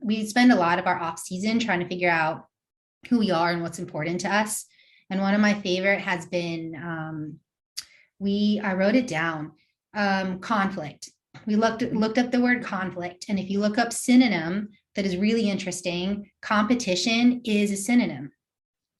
We spend a lot of our off season trying to figure out who we are and what's important to us. And one of my favorite has been, I wrote it down, conflict. We looked up the word conflict. And if you look up synonym, that is really interesting, competition is a synonym.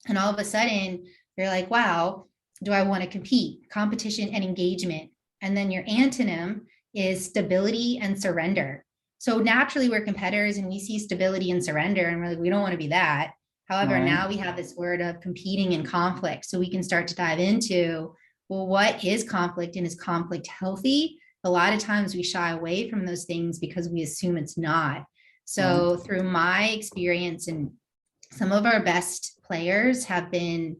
And all of a sudden you're like, wow, do I want to compete? Competition and engagement. And then your antonym is stability and surrender. So naturally we're competitors and we see stability and surrender and we're like, we don't want to be that. However, now we have this word of competing and conflict. So we can start to dive into, well, what is conflict and is conflict healthy? A lot of times we shy away from those things because we assume it's not. So through my experience, and some of our best players have been,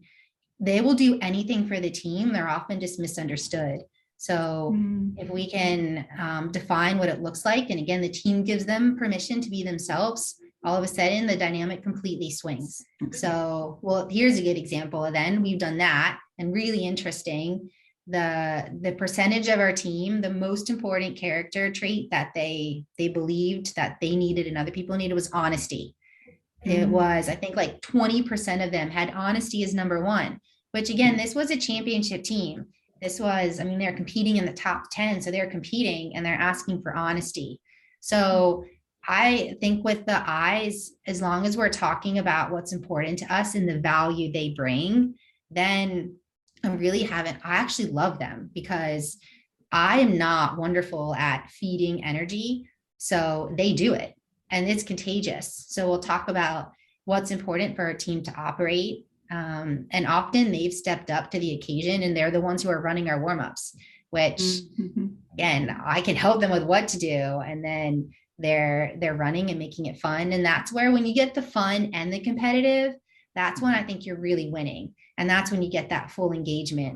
they will do anything for the team. They're often just misunderstood. So if we can define what it looks like, and again, the team gives them permission to be themselves, all of a sudden the dynamic completely swings. So, well, here's a good example. Then we've done that, and really interesting, the percentage of our team, the most important character trait that they believed that they needed and other people needed was honesty. It was, I think, like 20% of them had honesty as number one, which again, this was a championship team. This was, I mean, they're competing in the top 10. So they're competing and they're asking for honesty. So I think with the eyes, as long as we're talking about what's important to us and the value they bring, then I actually love them, because I am not wonderful at feeding energy. So they do it and it's contagious. So we'll talk about what's important for our team to operate. And often they've stepped up to the occasion and they're the ones who are running our warmups, which again, I can help them with what to do. And then they're running and making it fun. And that's where, when you get the fun and the competitive, that's when I think you're really winning. And that's when you get that full engagement.